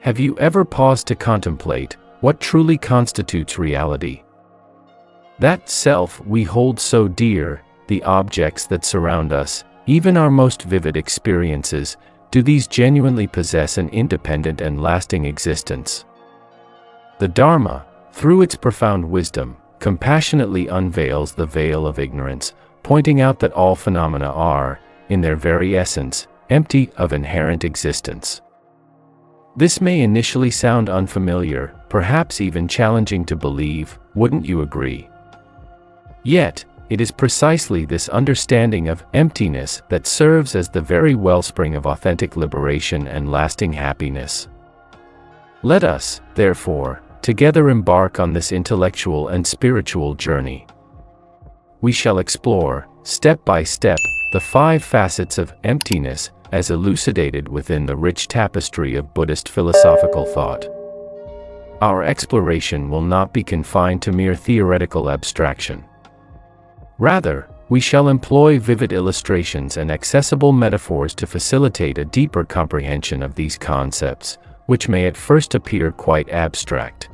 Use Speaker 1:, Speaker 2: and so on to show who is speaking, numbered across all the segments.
Speaker 1: Have you ever paused to contemplate what truly constitutes reality? That self we hold so dear, the objects that surround us, even our most vivid experiences, do these genuinely possess an independent and lasting existence? The Dharma, through its profound wisdom, compassionately unveils the veil of ignorance, pointing out that all phenomena are, in their very essence, empty of inherent existence. This may initially sound unfamiliar, perhaps even challenging to believe, wouldn't you agree? Yet, it is precisely this understanding of emptiness that serves as the very wellspring of authentic liberation and lasting happiness. Let us, therefore, together embark on this intellectual and spiritual journey. We shall explore, step by step, the 5 facets of emptiness as elucidated within the rich tapestry of Buddhist philosophical thought. Our exploration will not be confined to mere theoretical abstraction. Rather, we shall employ vivid illustrations and accessible metaphors to facilitate a deeper comprehension of these concepts, which may at first appear quite abstract.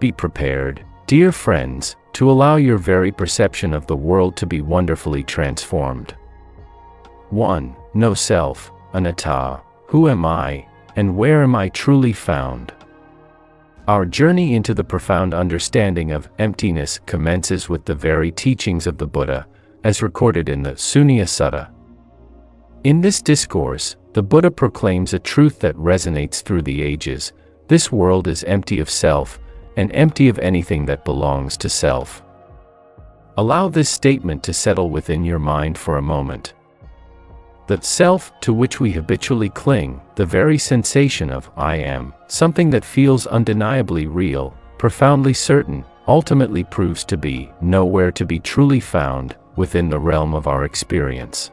Speaker 1: Be prepared, dear friends, to allow your very perception of the world to be wonderfully transformed. 1. No self, Anatta. Who am I, and where am I truly found? Our journey into the profound understanding of emptiness commences with the very teachings of the Buddha, as recorded in the Shunyata. In this discourse, the Buddha proclaims a truth that resonates through the ages: this world is empty of self, and empty of anything that belongs to self. Allow this statement to settle within your mind for a moment. The self to which we habitually cling, the very sensation of I am, something that feels undeniably real, profoundly certain, ultimately proves to be nowhere to be truly found within the realm of our experience.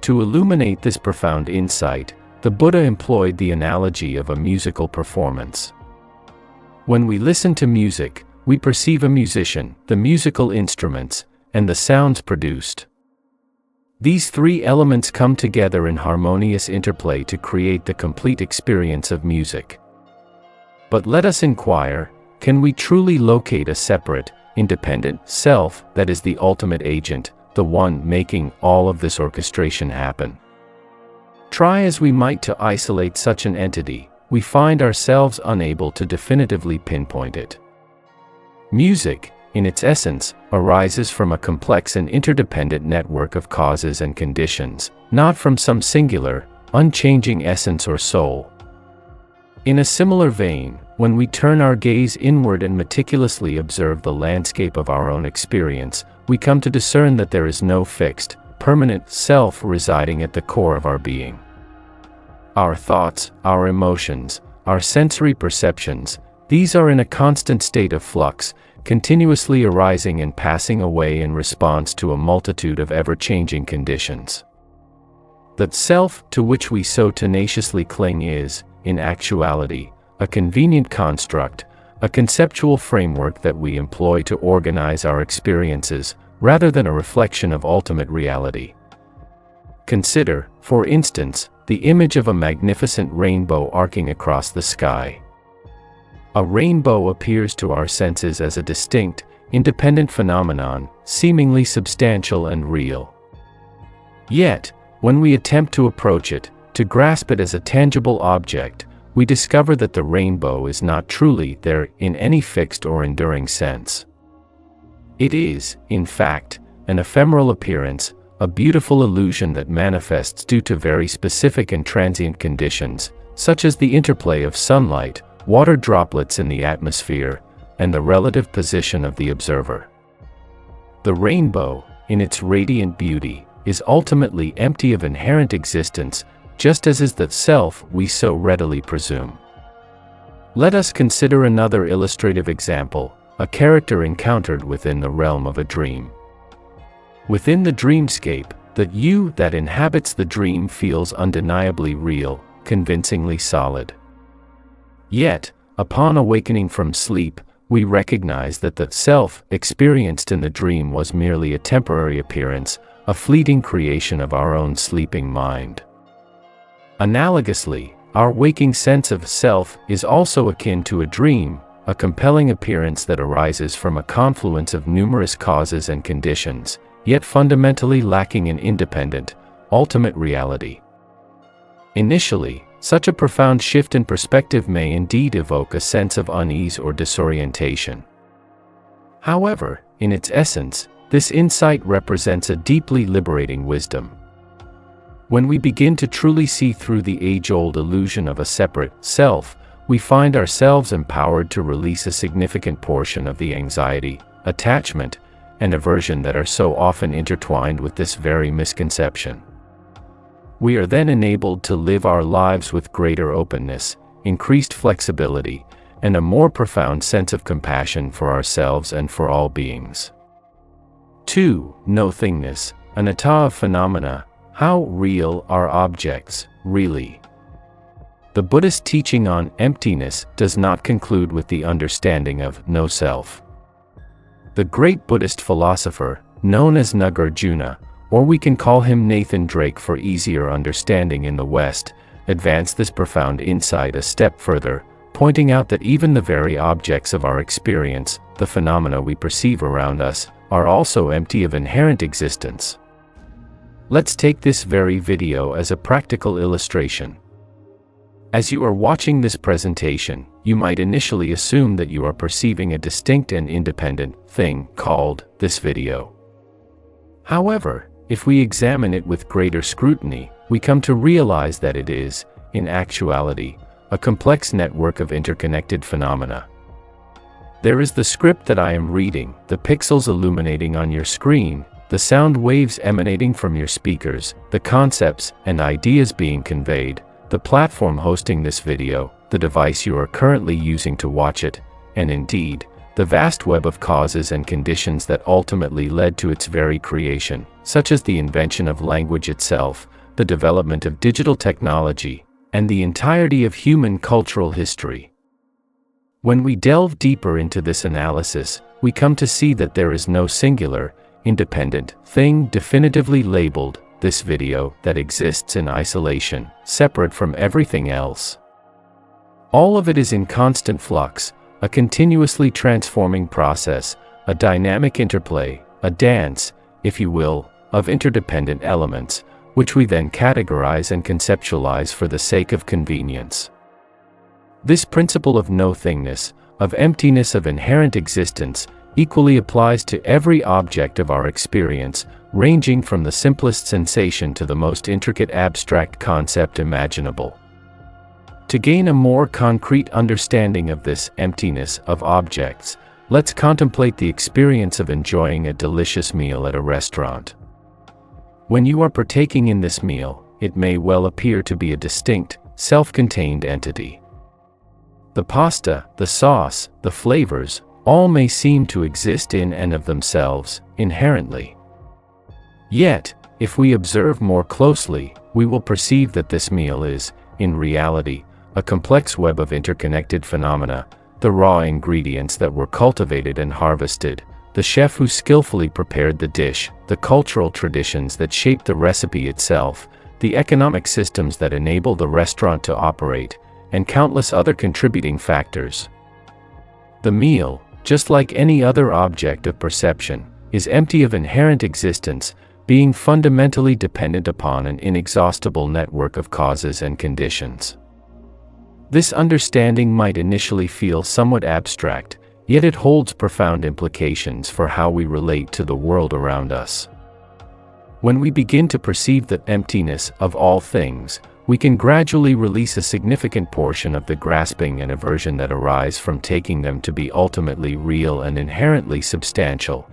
Speaker 1: To illuminate this profound insight, the Buddha employed the analogy of a musical performance. When we listen to music, we perceive a musician, the musical instruments, and the sounds produced. These 3 elements come together in harmonious interplay to create the complete experience of music. But let us inquire, can we truly locate a separate, independent self that is the ultimate agent, the one making all of this orchestration happen? Try as we might to isolate such an entity, we find ourselves unable to definitively pinpoint it. Music, in its essence, arises from a complex and interdependent network of causes and conditions, not from some singular, unchanging essence or soul. In a similar vein, when we turn our gaze inward and meticulously observe the landscape of our own experience, we come to discern that there is no fixed, permanent self residing at the core of our being. Our thoughts, our emotions, our sensory perceptions, these are in a constant state of flux, continuously arising and passing away in response to a multitude of ever-changing conditions. The self to which we so tenaciously cling is, in actuality, a convenient construct, a conceptual framework that we employ to organize our experiences, rather than a reflection of ultimate reality. Consider, for instance, the image of a magnificent rainbow arcing across the sky. A rainbow appears to our senses as a distinct, independent phenomenon, seemingly substantial and real. Yet, when we attempt to approach it, to grasp it as a tangible object, we discover that the rainbow is not truly there in any fixed or enduring sense. It is, in fact, an ephemeral appearance, a beautiful illusion that manifests due to very specific and transient conditions, such as the interplay of sunlight, water droplets in the atmosphere, and the relative position of the observer. The rainbow, in its radiant beauty, is ultimately empty of inherent existence, just as is the self we so readily presume. Let us consider another illustrative example, a character encountered within the realm of a dream. Within the dreamscape, the you that inhabits the dream feels undeniably real, convincingly solid. Yet, upon awakening from sleep, we recognize that the self experienced in the dream was merely a temporary appearance, a fleeting creation of our own sleeping mind. Analogously, Our waking sense of self is also akin to a dream, a compelling appearance that arises from a confluence of numerous causes and conditions, yet fundamentally lacking an independent, ultimate reality. Initially, such a profound shift in perspective may indeed evoke a sense of unease or disorientation. However, in its essence, this insight represents a deeply liberating wisdom. When we begin to truly see through the age-old illusion of a separate self, we find ourselves empowered to release a significant portion of the anxiety, attachment, and aversion that are so often intertwined with this very misconception. We are then enabled to live our lives with greater openness, increased flexibility, and a more profound sense of compassion for ourselves and for all beings. 2. No-Thingness, Anatta of phenomena. How real are objects, really? The Buddhist teaching on emptiness does not conclude with the understanding of no-self. The great Buddhist philosopher, known as Nagarjuna, or we can call him Nathan Drake for easier understanding in the West, advanced this profound insight a step further, pointing out that even the very objects of our experience, the phenomena we perceive around us, are also empty of inherent existence. Let's take this very video as a practical illustration. As you are watching this presentation, you might initially assume that you are perceiving a distinct and independent thing called this video. However, if we examine it with greater scrutiny, we come to realize that it is, in actuality, a complex network of interconnected phenomena. There is the script that I am reading, the pixels illuminating on your screen, the sound waves emanating from your speakers, the concepts and ideas being conveyed, the platform hosting this video, the device you are currently using to watch it, and indeed, the vast web of causes and conditions that ultimately led to its very creation, such as the invention of language itself, the development of digital technology, and the entirety of human cultural history. When we delve deeper into this analysis, we come to see that there is no singular, independent thing definitively labeled, this video, that exists in isolation, separate from everything else. All of it is in constant flux, a continuously transforming process, a dynamic interplay, a dance, if you will, of interdependent elements, which we then categorize and conceptualize for the sake of convenience. This principle of no-thingness, of emptiness of inherent existence, equally applies to every object of our experience, ranging from the simplest sensation to the most intricate abstract concept imaginable. To gain a more concrete understanding of this emptiness of objects, let's contemplate the experience of enjoying a delicious meal at a restaurant. When you are partaking in this meal, it may well appear to be a distinct, self-contained entity. The pasta, the sauce, the flavors, all may seem to exist in and of themselves, inherently. Yet, if we observe more closely, we will perceive that this meal is, in reality, a complex web of interconnected phenomena, the raw ingredients that were cultivated and harvested, the chef who skillfully prepared the dish, the cultural traditions that shaped the recipe itself, the economic systems that enable the restaurant to operate, and countless other contributing factors. The meal, just like any other object of perception, is empty of inherent existence, being fundamentally dependent upon an inexhaustible network of causes and conditions. This understanding might initially feel somewhat abstract, yet it holds profound implications for how we relate to the world around us. When we begin to perceive the emptiness of all things, we can gradually release a significant portion of the grasping and aversion that arise from taking them to be ultimately real and inherently substantial.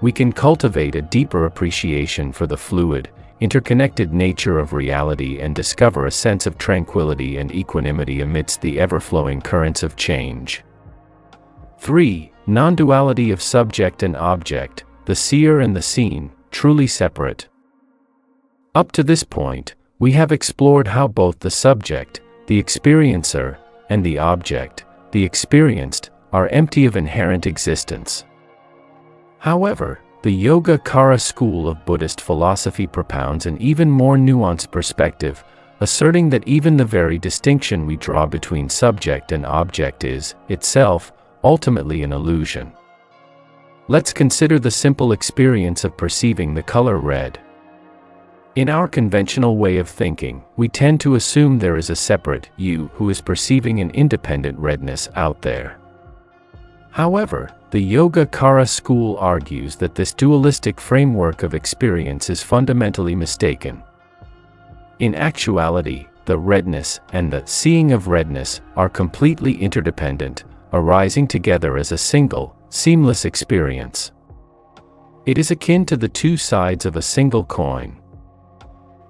Speaker 1: We can cultivate a deeper appreciation for the fluid, interconnected nature of reality and discover a sense of tranquility and equanimity amidst the ever-flowing currents of change. 3. Non-duality of subject and object, the seer and the seen, truly separate. Up to this point, we have explored how both the subject, the experiencer, and the object, the experienced, are empty of inherent existence. However, the Yogacara school of Buddhist philosophy propounds an even more nuanced perspective, asserting that even the very distinction we draw between subject and object is, itself, ultimately an illusion. Let's consider the simple experience of perceiving the color red. In our conventional way of thinking, we tend to assume there is a separate you who is perceiving an independent redness out there. However, the Yogacara school argues that this dualistic framework of experience is fundamentally mistaken. In actuality, the redness and the seeing of redness are completely interdependent, arising together as a single, seamless experience. It is akin to the two sides of a single coin.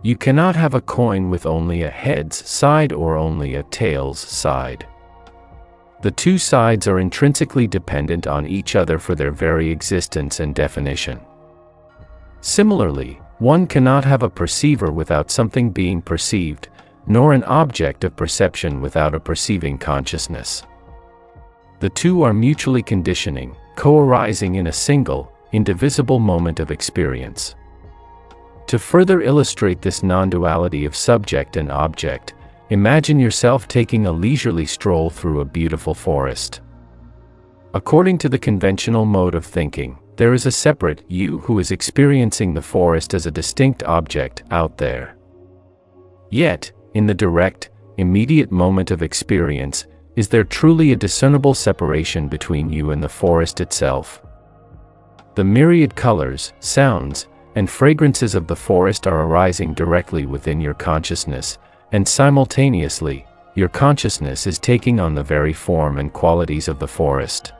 Speaker 1: You cannot have a coin with only a heads side or only a tails side. The two sides are intrinsically dependent on each other for their very existence and definition. Similarly, one cannot have a perceiver without something being perceived, nor an object of perception without a perceiving consciousness. The two are mutually conditioning, co-arising in a single, indivisible moment of experience. To further illustrate this non-duality of subject and object, imagine yourself taking a leisurely stroll through a beautiful forest. According to the conventional mode of thinking, there is a separate you who is experiencing the forest as a distinct object out there. Yet, in the direct, immediate moment of experience, is there truly a discernible separation between you and the forest itself? The myriad colors, sounds, and fragrances of the forest are arising directly within your consciousness, and simultaneously, your consciousness is taking on the very form and qualities of the forest.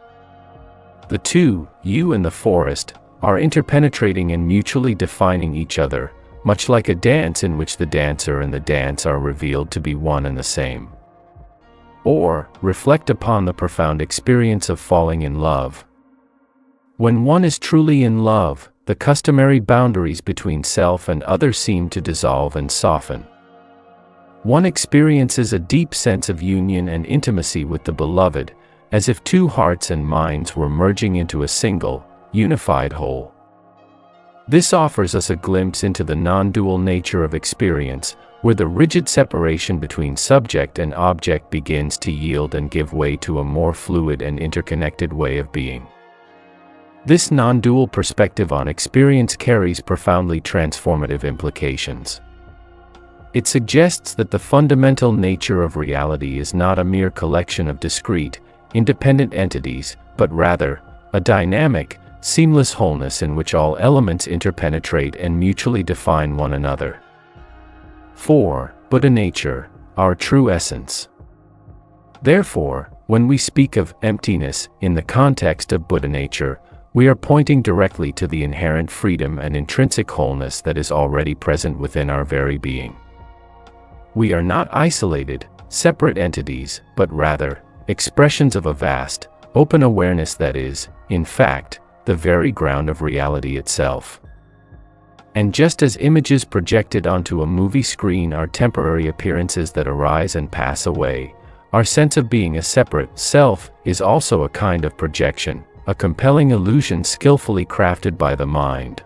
Speaker 1: The two, you and the forest, are interpenetrating and mutually defining each other, much like a dance in which the dancer and the dance are revealed to be one and the same. Or, reflect upon the profound experience of falling in love. When one is truly in love, the customary boundaries between self and other seem to dissolve and soften. One experiences a deep sense of union and intimacy with the beloved, as if two hearts and minds were merging into a single, unified whole. This offers us a glimpse into the non-dual nature of experience, where the rigid separation between subject and object begins to yield and give way to a more fluid and interconnected way of being. This non-dual perspective on experience carries profoundly transformative implications. It suggests that the fundamental nature of reality is not a mere collection of discrete, independent entities, but rather, a dynamic, seamless wholeness in which all elements interpenetrate and mutually define one another. 4. Buddha nature, our true essence. Therefore, when we speak of emptiness in the context of Buddha nature, we are pointing directly to the inherent freedom and intrinsic wholeness that is already present within our very being. We are not isolated, separate entities, but rather, expressions of a vast, open awareness that is, in fact, the very ground of reality itself. And just as images projected onto a movie screen are temporary appearances that arise and pass away, our sense of being a separate self is also a kind of projection, a compelling illusion skillfully crafted by the mind.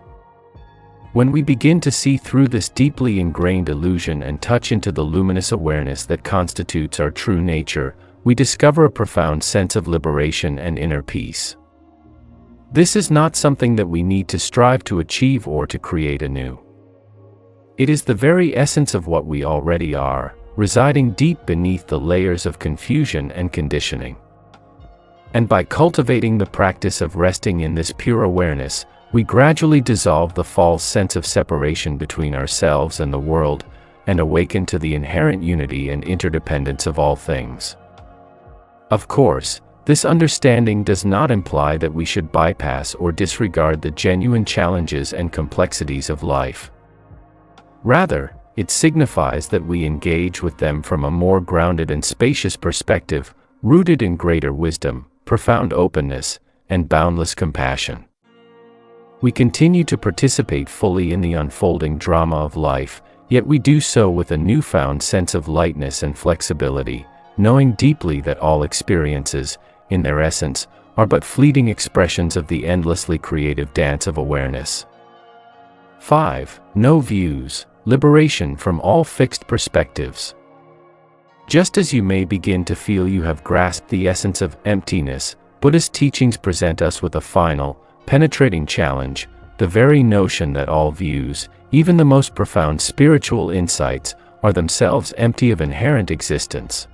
Speaker 1: When we begin to see through this deeply ingrained illusion and touch into the luminous awareness that constitutes our true nature, we discover a profound sense of liberation and inner peace. This is not something that we need to strive to achieve or to create anew. It is the very essence of what we already are, residing deep beneath the layers of confusion and conditioning. And by cultivating the practice of resting in this pure awareness, we gradually dissolve the false sense of separation between ourselves and the world, and awaken to the inherent unity and interdependence of all things. Of course, this understanding does not imply that we should bypass or disregard the genuine challenges and complexities of life. Rather, it signifies that we engage with them from a more grounded and spacious perspective, rooted in greater wisdom, profound openness, and boundless compassion. We continue to participate fully in the unfolding drama of life, yet we do so with a newfound sense of lightness and flexibility, knowing deeply that all experiences, in their essence, are but fleeting expressions of the endlessly creative dance of awareness. 5. No views, liberation from all fixed perspectives. Just as you may begin to feel you have grasped the essence of emptiness, Buddhist teachings present us with a final, penetrating challenge: the very notion that all views, even the most profound spiritual insights, are themselves empty of inherent existence.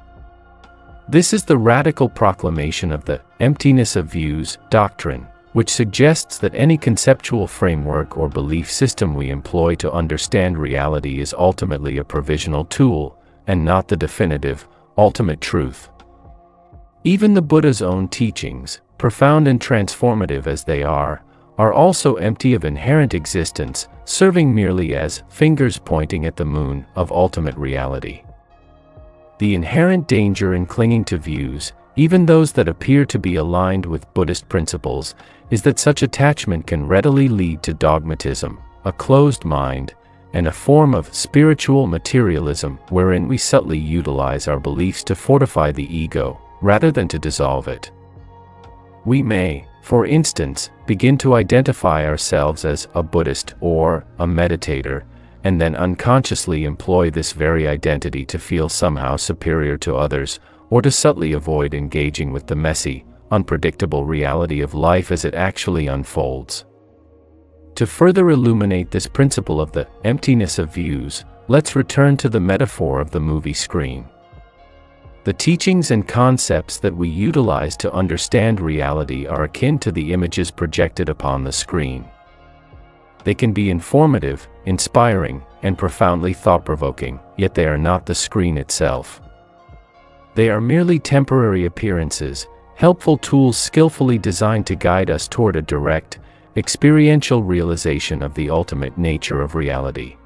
Speaker 1: This is the radical proclamation of the emptiness of views doctrine, which suggests that any conceptual framework or belief system we employ to understand reality is ultimately a provisional tool, and not the definitive, ultimate truth. Even the Buddha's own teachings, profound and transformative as they are also empty of inherent existence, serving merely as fingers pointing at the moon of ultimate reality. The inherent danger in clinging to views, even those that appear to be aligned with Buddhist principles, is that such attachment can readily lead to dogmatism, a closed mind, and a form of spiritual materialism wherein we subtly utilize our beliefs to fortify the ego, rather than to dissolve it. We may, for instance, begin to identify ourselves as a Buddhist or a meditator, and then unconsciously employ this very identity to feel somehow superior to others, or to subtly avoid engaging with the messy, unpredictable reality of life as it actually unfolds. To further illuminate this principle of the emptiness of views, let's return to the metaphor of the movie screen. The teachings and concepts that we utilize to understand reality are akin to the images projected upon the screen. They can be informative, inspiring, and profoundly thought-provoking, yet they are not the screen itself. They are merely temporary appearances, helpful tools skillfully designed to guide us toward a direct, experiential realization of the ultimate nature of reality.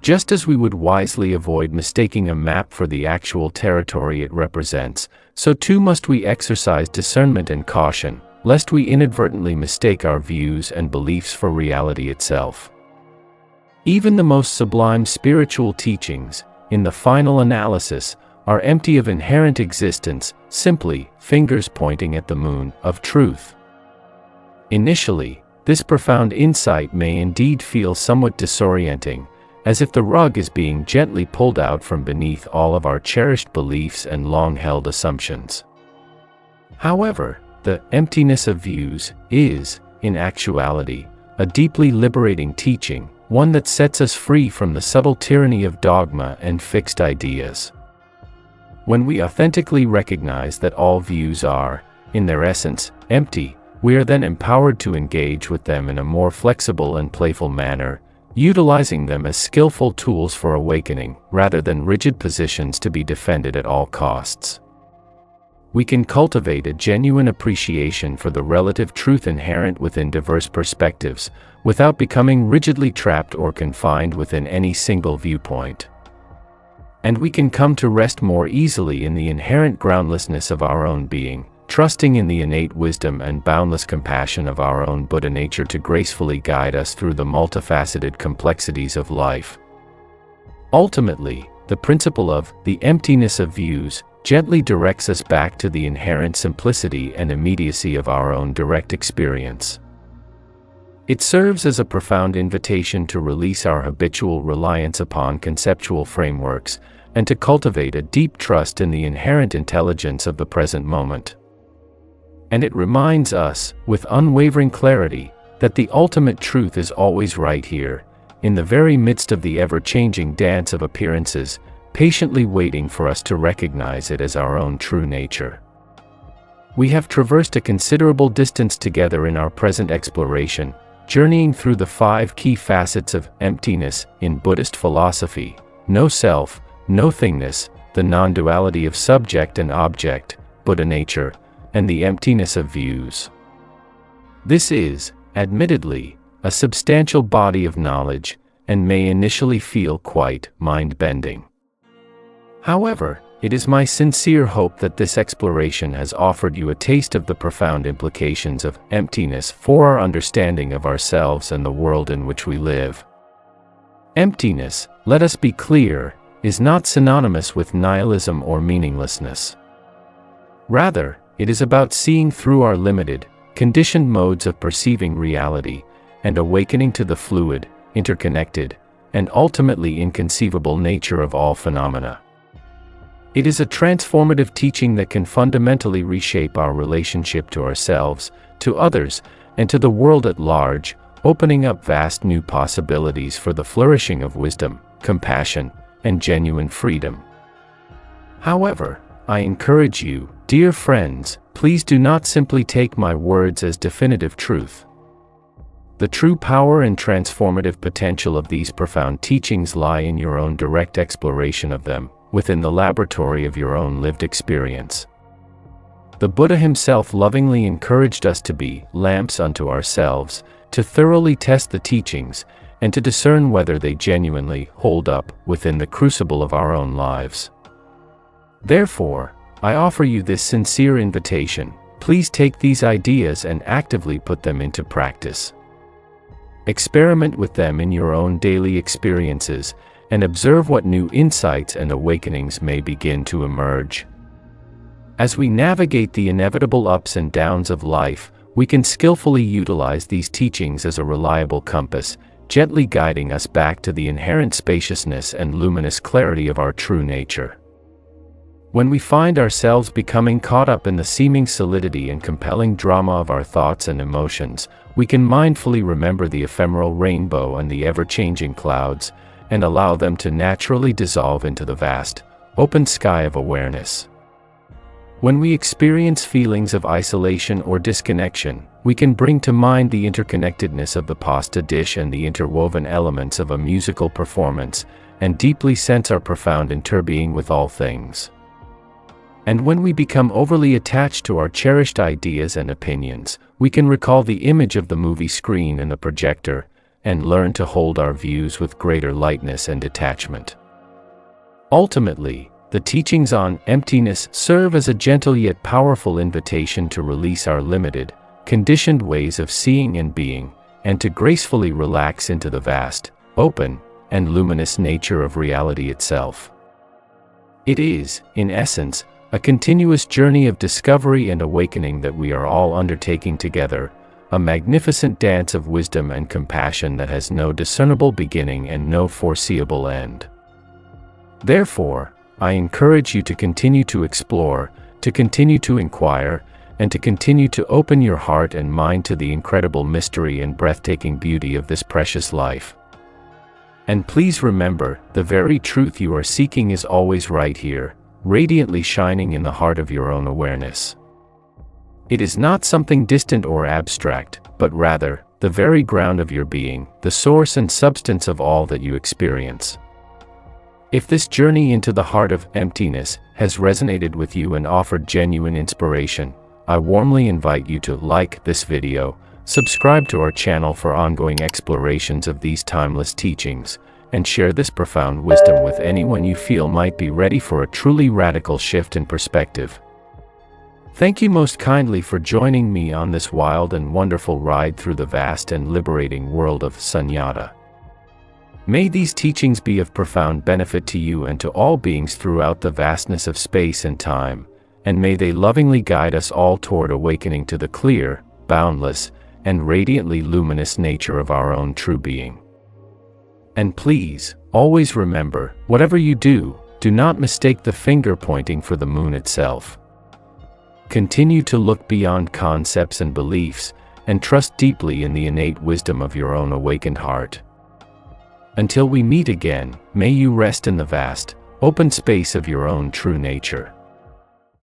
Speaker 1: Just as we would wisely avoid mistaking a map for the actual territory it represents, so too must we exercise discernment and caution, lest we inadvertently mistake our views and beliefs for reality itself. Even the most sublime spiritual teachings, in the final analysis, are empty of inherent existence, simply fingers pointing at the moon of truth. Initially, this profound insight may indeed feel somewhat disorienting, as if the rug is being gently pulled out from beneath all of our cherished beliefs and long-held assumptions. However, the emptiness of views is, in actuality, a deeply liberating teaching, one that sets us free from the subtle tyranny of dogma and fixed ideas. When we authentically recognize that all views are, in their essence, empty, we are then empowered to engage with them in a more flexible and playful manner, utilizing them as skillful tools for awakening, rather than rigid positions to be defended at all costs. We can cultivate a genuine appreciation for the relative truth inherent within diverse perspectives, without becoming rigidly trapped or confined within any single viewpoint. And we can come to rest more easily in the inherent groundlessness of our own being, trusting in the innate wisdom and boundless compassion of our own Buddha nature to gracefully guide us through the multifaceted complexities of life. Ultimately, the principle of the emptiness of views gently directs us back to the inherent simplicity and immediacy of our own direct experience. It serves as a profound invitation to release our habitual reliance upon conceptual frameworks, and to cultivate a deep trust in the inherent intelligence of the present moment. And it reminds us, with unwavering clarity, that the ultimate truth is always right here, in the very midst of the ever-changing dance of appearances, patiently waiting for us to recognize it as our own true nature. We have traversed a considerable distance together in our present exploration, journeying through the 5 key facets of emptiness in Buddhist philosophy: no self, no-Thingness, the non-duality of subject and object, Buddha nature, and the emptiness of views. This is, admittedly, a substantial body of knowledge, and may initially feel quite mind-bending. However, it is my sincere hope that this exploration has offered you a taste of the profound implications of emptiness for our understanding of ourselves and the world in which we live. Emptiness, let us be clear, is not synonymous with nihilism or meaninglessness. Rather, it is about seeing through our limited, conditioned modes of perceiving reality, and awakening to the fluid, interconnected, and ultimately inconceivable nature of all phenomena. It is a transformative teaching that can fundamentally reshape our relationship to ourselves, to others, and to the world at large, opening up vast new possibilities for the flourishing of wisdom, compassion, and genuine freedom. However, I encourage you, dear friends, please do not simply take my words as definitive truth. The true power and transformative potential of these profound teachings lie in your own direct exploration of them, within the laboratory of your own lived experience. The Buddha himself lovingly encouraged us to be lamps unto ourselves, to thoroughly test the teachings, and to discern whether they genuinely hold up within the crucible of our own lives. Therefore, I offer you this sincere invitation: please take these ideas and actively put them into practice. Experiment with them in your own daily experiences, and observe what new insights and awakenings may begin to emerge. As we navigate the inevitable ups and downs of life, we can skillfully utilize these teachings as a reliable compass, gently guiding us back to the inherent spaciousness and luminous clarity of our true nature. When we find ourselves becoming caught up in the seeming solidity and compelling drama of our thoughts and emotions, we can mindfully remember the ephemeral rainbow and the ever-changing clouds, and allow them to naturally dissolve into the vast, open sky of awareness. When we experience feelings of isolation or disconnection, we can bring to mind the interconnectedness of the pasta dish and the interwoven elements of a musical performance, and deeply sense our profound interbeing with all things. And when we become overly attached to our cherished ideas and opinions, we can recall the image of the movie screen and the projector, and learn to hold our views with greater lightness and detachment. Ultimately, the teachings on emptiness serve as a gentle yet powerful invitation to release our limited, conditioned ways of seeing and being, and to gracefully relax into the vast, open, and luminous nature of reality itself. It is, in essence, a continuous journey of discovery and awakening that we are all undertaking together, a magnificent dance of wisdom and compassion that has no discernible beginning and no foreseeable end. Therefore, I encourage you to continue to explore, to continue to inquire, and to continue to open your heart and mind to the incredible mystery and breathtaking beauty of this precious life. And please remember, the very truth you are seeking is always right here, radiantly shining in the heart of your own awareness. It is not something distant or abstract, but rather, the very ground of your being, the source and substance of all that you experience. If this journey into the heart of emptiness has resonated with you and offered genuine inspiration, I warmly invite you to like this video, subscribe to our channel for ongoing explorations of these timeless teachings, and share this profound wisdom with anyone you feel might be ready for a truly radical shift in perspective. Thank you most kindly for joining me on this wild and wonderful ride through the vast and liberating world of Shunyata. May these teachings be of profound benefit to you and to all beings throughout the vastness of space and time, and may they lovingly guide us all toward awakening to the clear, boundless, and radiantly luminous nature of our own true being. And please, always remember, whatever you do, do not mistake the finger pointing for the moon itself. Continue to look beyond concepts and beliefs, and trust deeply in the innate wisdom of your own awakened heart. Until we meet again, may you rest in the vast, open space of your own true nature.